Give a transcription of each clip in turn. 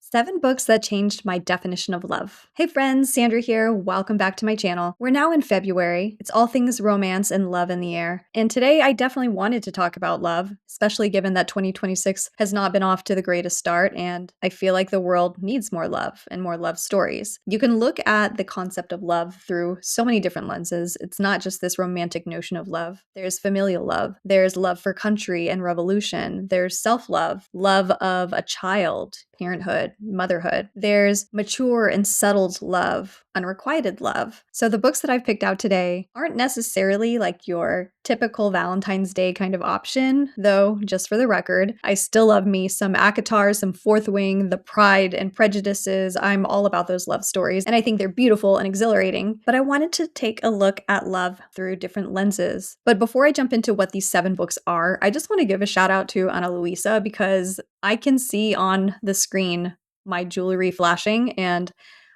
7 books that changed my definition of love. Hey friends, Sandra here. Welcome back to my channel. We're now in February. It's all things romance and love in the air. And today I definitely wanted to talk about love, especially given that 2026 has not been off to the greatest start, and I feel like the world needs more love and more love stories. You can look at the concept of love through so many different lenses. It's not just this romantic notion of love. There's familial love. There's love for country and revolution. There's self-love, love of a child, parenthood, motherhood. There's mature and settled love, unrequited love. So the books that I've picked out today aren't necessarily like your typical Valentine's Day kind of option, though, just for the record, I still love me some ACOTAR, some Fourth Wing, the Pride and Prejudices. I'm all about those love stories, and I think they're beautiful and exhilarating, but I wanted to take a look at love through different lenses. But before I jump into what these 7 books are, I just want to give a shout out to Luisa because I can see on the screen my jewelry flashing, and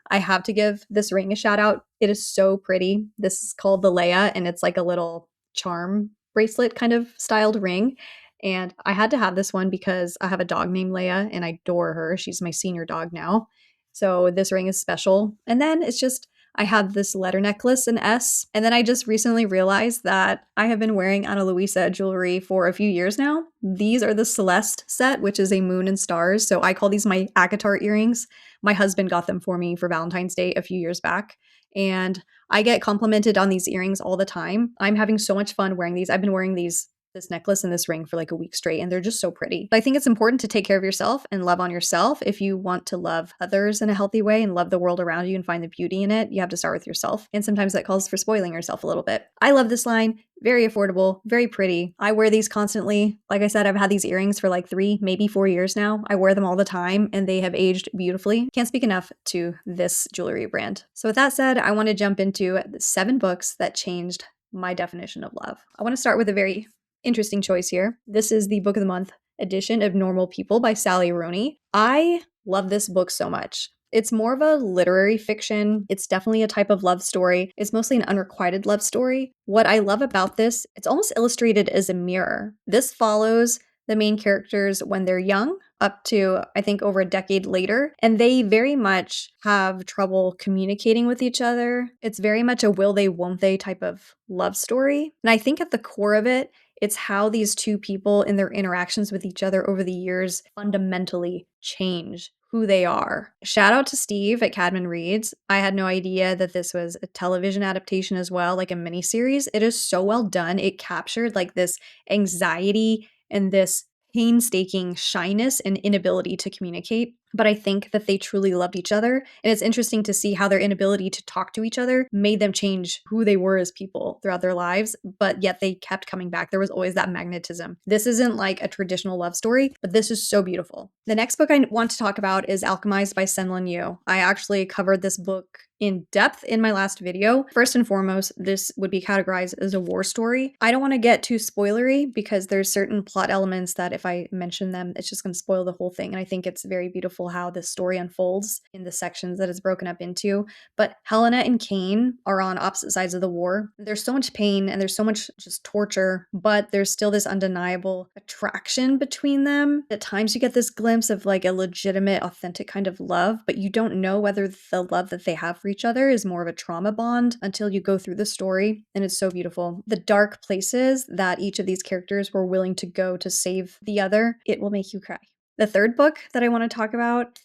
I have to give this ring a shout out. It is so pretty. This is called the Leia, and it's like a little charm bracelet kind of styled ring. And I had to have this one because I have a dog named Leia and I adore her. She's my senior dog now. So this ring is special. And then it's just, I have this letter necklace, an S. And then I just recently realized that I have been wearing Ana Luisa jewelry for a few years now. These are the Celeste set, which is a moon and stars. So I call these my ACOTAR earrings. My husband got them for me for Valentine's Day a few years back. And I get complimented on these earrings all the time. I'm having so much fun wearing these. I've been wearing this necklace and this ring for like a week straight, and they're just so pretty. But I think it's important to take care of yourself and love on yourself. If you want to love others in a healthy way and love the world around you and find the beauty in it, you have to start with yourself. And sometimes that calls for spoiling yourself a little bit. I love this line. Very affordable, very pretty. I wear these constantly. Like I said, I've had these earrings for like 3, maybe 4 years now. I wear them all the time and they have aged beautifully. Can't speak enough to this jewelry brand. So with that said, I want to jump into the 7 books that changed my definition of love. I want to start with a very interesting choice here. This is the Book of the Month edition of Normal People by Sally Rooney. I love this book so much. It's more of a literary fiction. It's definitely a type of love story. It's mostly an unrequited love story. What I love about this, it's almost illustrated as a mirror. This follows the main characters when they're young, up to, I think, over a decade later, and they very much have trouble communicating with each other. It's very much a will they, won't they type of love story. And I think at the core of it, it's how these two people in their interactions with each other over the years fundamentally change who they are. Shout out to Steve at Cadman Reads. I had no idea that this was a television adaptation as well, like a miniseries. It is so well done. It captured like this anxiety and this painstaking shyness and inability to communicate. But I think that they truly loved each other. And it's interesting to see how their inability to talk to each other made them change who they were as people throughout their lives, but yet they kept coming back. There was always that magnetism. This isn't like a traditional love story, but this is so beautiful. The next book I want to talk about is Alchemised by SenLinYu. I actually covered this book in depth in my last video. First and foremost, this would be categorized as a war story. I don't want to get too spoilery because there's certain plot elements that if I mention them, it's just going to spoil the whole thing. And I think it's very beautiful how this story unfolds in the sections that it's broken up into. But Helena and Cain are on opposite sides of the war. There's so much pain and there's so much just torture, but there's still this undeniable attraction between them. At times you get this glimpse of like a legitimate, authentic kind of love, but you don't know whether the love that they have for each other is more of a trauma bond until you go through the story, and it's so beautiful. The dark places that each of these characters were willing to go to save the other, it will make you cry. The third book that I want to talk about,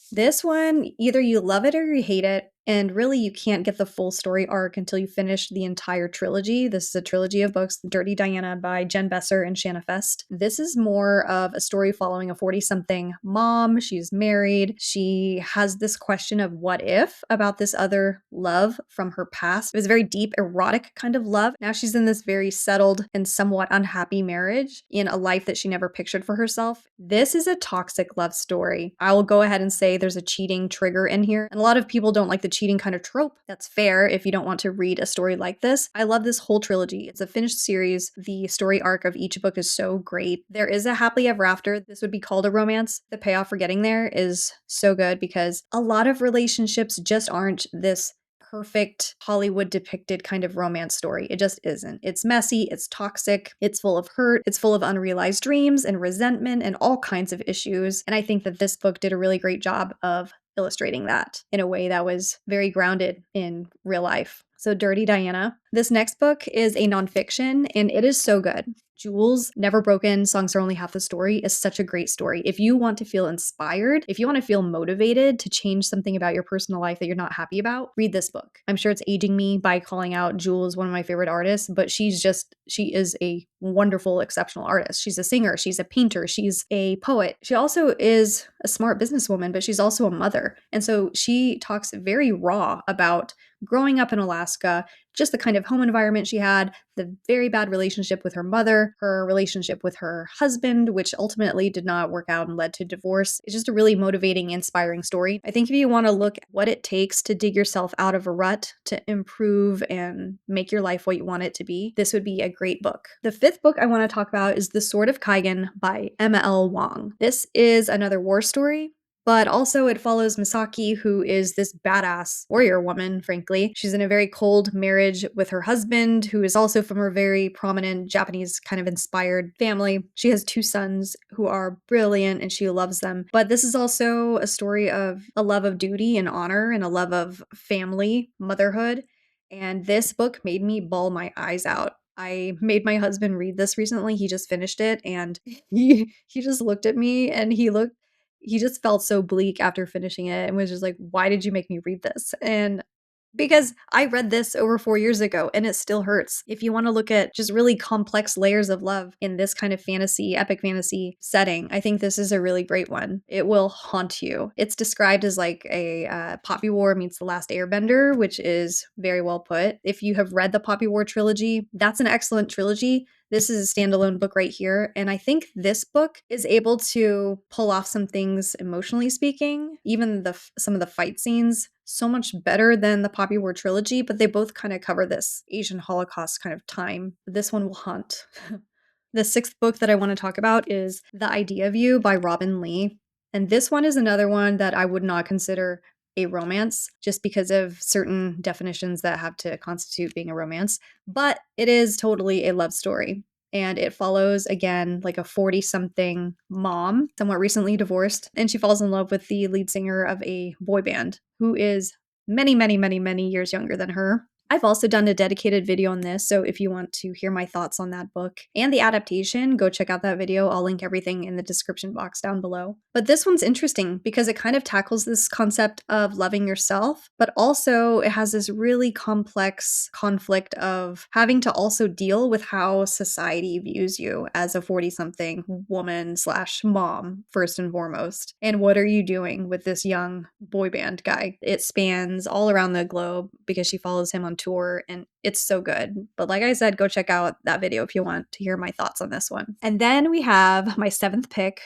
this one, either you love it or you hate it. And really, you can't get the full story arc until you finish the entire trilogy. This is a trilogy of books, Dirty Diana by Jen Besser and Shana Feste. This is more of a story following a 40-something mom. She's married. She has this question of what if about this other love from her past. It was a very deep, erotic kind of love. Now she's in this very settled and somewhat unhappy marriage in a life that she never pictured for herself. This is a toxic love story. I will go ahead and say there's a cheating trigger in here. And a lot of people don't like the cheating kind of trope. That's fair if you don't want to read a story like this. I love this whole trilogy. It's a finished series. The story arc of each book is so great. There is a happily ever after. This would be called a romance. The payoff for getting there is so good because a lot of relationships just aren't this perfect Hollywood depicted kind of romance story. It just isn't. It's messy, it's toxic, it's full of hurt, it's full of unrealized dreams and resentment and all kinds of issues. And I think that this book did a really great job of illustrating that in a way that was very grounded in real life. So, Dirty Diana. This next book is a nonfiction, and it is so good. Jules, Never Broken, Songs Are Only Half the Story is such a great story. If you want to feel inspired, if you want to feel motivated to change something about your personal life that you're not happy about, read this book. I'm sure it's aging me by calling out Jules, one of my favorite artists, but she is a wonderful, exceptional artist. She's a singer, she's a painter, she's a poet. She also is a smart businesswoman, but she's also a mother. And so she talks very raw about growing up in Alaska, just the kind of home environment she had, the very bad relationship with her mother, her relationship with her husband, which ultimately did not work out and led to divorce. It's just a really motivating, inspiring story. I think if you want to look at what it takes to dig yourself out of a rut, to improve and make your life what you want it to be, this would be a great book. The fifth book I want to talk about is The Sword of Kaigen by Emma L. Wang. This is another war story, but also it follows Misaki, who is this badass warrior woman, frankly. She's in a very cold marriage with her husband, who is also from a very prominent Japanese kind of inspired family. She has 2 sons who are brilliant and she loves them. But this is also a story of a love of duty and honor and a love of family, motherhood. And this book made me bawl my eyes out. I made my husband read this recently. He just finished it and he just looked at me and he just felt so bleak after finishing it and was just like, why did you make me read this? And because I read this over 4 years ago and it still hurts. If you want to look at just really complex layers of love in this kind of fantasy, epic fantasy setting, I think this is a really great one. It will haunt you. It's described as like a Poppy War meets The Last Airbender, which is very well put. If you have read the Poppy War trilogy, that's an excellent trilogy. This is a standalone book right here. And I think this book is able to pull off some things emotionally speaking, even some of the fight scenes, so much better than the Poppy War trilogy, but they both kind of cover this Asian Holocaust kind of time. This one will haunt. The sixth book that I want to talk about is The Idea of You by Robinne Lee. And this one is another one that I would not consider a romance just because of certain definitions that have to constitute being a romance, but it is totally a love story. And it follows, again, like a 40-something mom, somewhat recently divorced, and she falls in love with the lead singer of a boy band who is many, many, many, many years younger than her. I've also done a dedicated video on this, so if you want to hear my thoughts on that book and the adaptation, go check out that video. I'll link everything in the description box down below. But this one's interesting because it kind of tackles this concept of loving yourself, but also it has this really complex conflict of having to also deal with how society views you as a 40-something woman / mom, first and foremost. And what are you doing with this young boy band guy? It spans all around the globe because she follows him on tour and it's so good. But like I said, go check out that video if you want to hear my thoughts on this one. And then we have my 7th pick,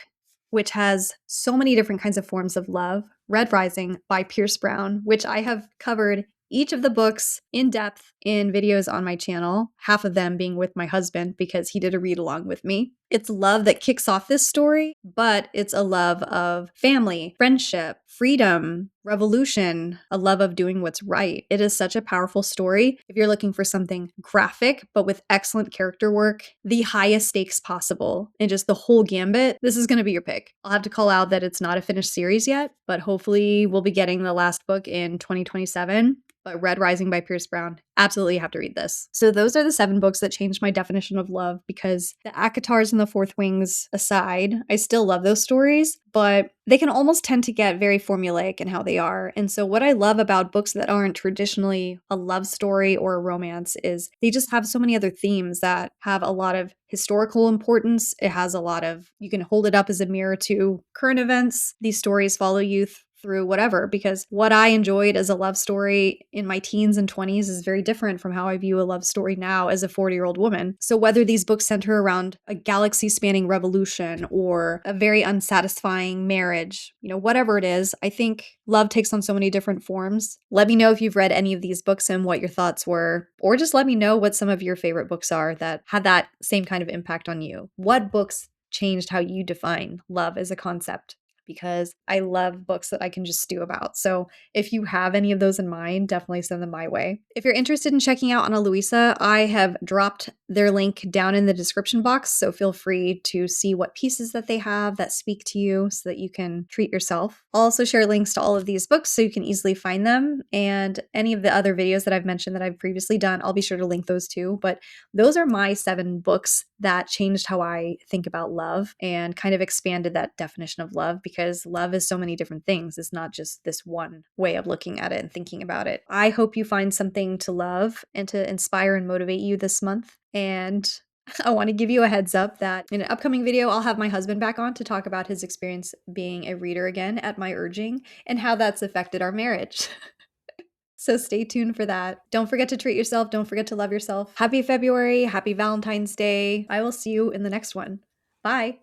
which has so many different kinds of forms of love, Red Rising by Pierce Brown, which I have covered each of the books in depth in videos on my channel, half of them being with my husband because he did a read along with me. It's love that kicks off this story, but it's a love of family, friendship, freedom, revolution, a love of doing what's right. It is such a powerful story. If you're looking for something graphic, but with excellent character work, the highest stakes possible, and just the whole gambit, this is going to be your pick. I'll have to call out that it's not a finished series yet, but hopefully we'll be getting the last book in 2027. But Red Rising by Pierce Brown, absolutely have to read this. So those are the 7 books that changed my definition of love because the ACOTARs and the Fourth Wings aside, I still love those stories, but they can almost tend to get very formulaic in how they are. And so what I love about books that aren't traditionally a love story or a romance is they just have so many other themes that have a lot of historical importance. It has a lot of, you can hold it up as a mirror to current events. These stories follow you through whatever, because what I enjoyed as a love story in my teens and 20s is very different from how I view a love story now as a 40-year-old woman. So whether these books center around a galaxy-spanning revolution or a very unsatisfying marriage, whatever it is, I think love takes on so many different forms. Let me know if you've read any of these books and what your thoughts were, or just let me know what some of your favorite books are that had that same kind of impact on you. What books changed how you define love as a concept? because I love books that I can just stew about. So if you have any of those in mind, definitely send them my way. If you're interested in checking out Ana Luisa, I have dropped their link down in the description box, so feel free to see what pieces that they have that speak to you so that you can treat yourself. I'll also share links to all of these books so you can easily find them, and any of the other videos that I've mentioned that I've previously done, I'll be sure to link those too. But those are my 7 books that changed how I think about love and kind of expanded that definition of love, because love is so many different things. It's not just this one way of looking at it and thinking about it. I hope you find something to love and to inspire and motivate you this month. And I want to give you a heads up that in an upcoming video, I'll have my husband back on to talk about his experience being a reader again at my urging and how that's affected our marriage. So stay tuned for that. Don't forget to treat yourself. Don't forget to love yourself. Happy February. Happy Valentine's Day. I will see you in the next one. Bye.